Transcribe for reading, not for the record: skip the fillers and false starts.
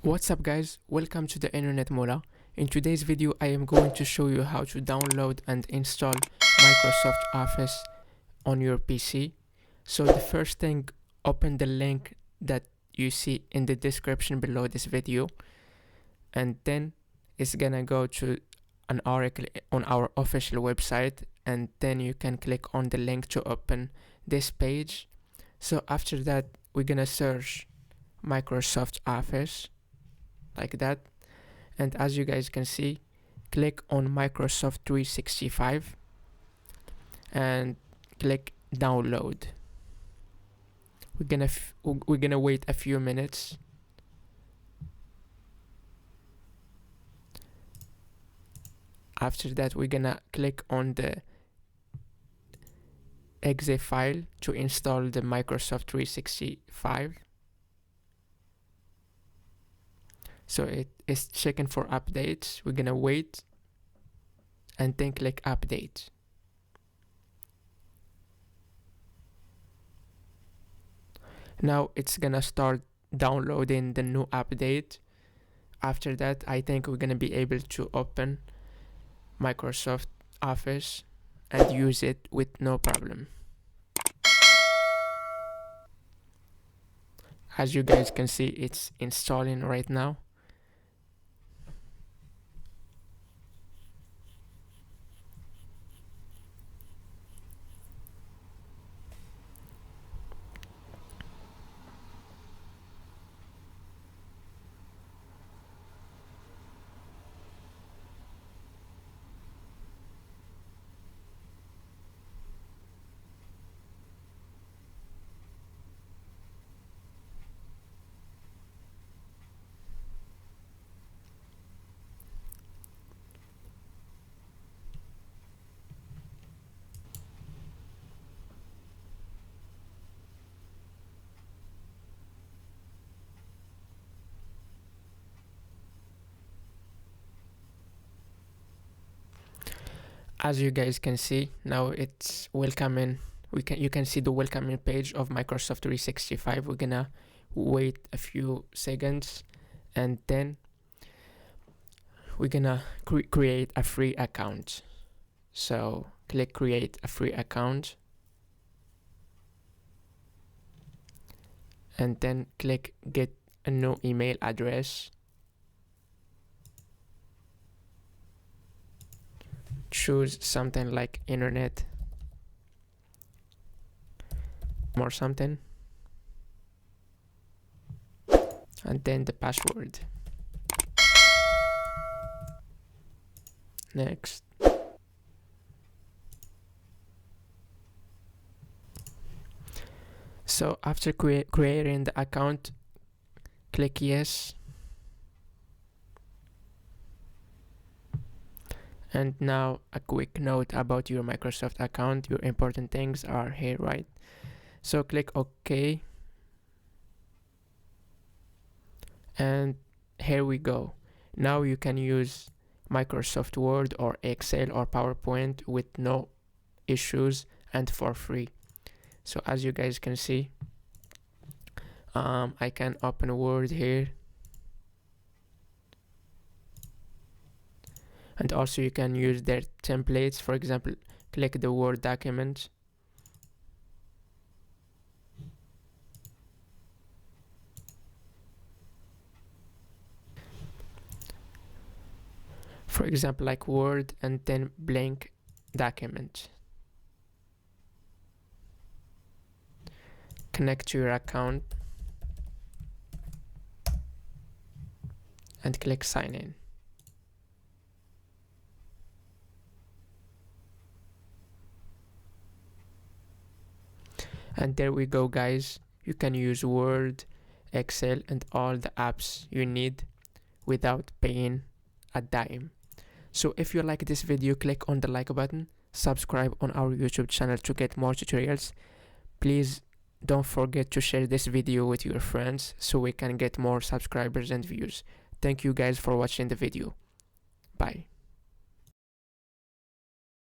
What's up guys, welcome to the internet Moola. In today's video I am going to show you how to download and install Microsoft Office on your PC. So the first thing, open the link that you see in the description below this video, and then it's gonna go to an article on our official website, and then you can click on the link to open this page. So after that we're gonna search Microsoft Office like that, and as you guys can see, click on Microsoft 365 and click download. We're gonna wait a few minutes. After that we're gonna click on the exe file to install the Microsoft 365. So it is checking for updates. We're gonna wait and then click update. Now it's gonna start downloading the new update. After that I think we're gonna be able to open Microsoft Office and use it with no problem. As you guys can see, it's installing right now. As you guys can see, now it's welcoming. You can see the welcoming page of Microsoft 365. We're gonna wait a few seconds, and then we're gonna create a free account. So click create a free account, and then click get a new email address. Choose something like internet or something, and then the password. Next. So after creating the account, click yes. And now a quick note about your Microsoft account. Your important things are here, right? So click OK. And here we go. Now you can use Microsoft Word or Excel or PowerPoint with no issues and for free. So as you guys can see, I can open Word here. And also you can use their templates. For example, click the Word document. For example, like Word and then blank document. Connect to your account and click sign in. And there we go guys, you can use Word, Excel and all the apps you need without paying a dime. So if you like this video, click on the like button, subscribe on our YouTube channel to get more tutorials. Please don't forget to share this video with your friends so we can get more subscribers and views. Thank you guys for watching the video. Bye.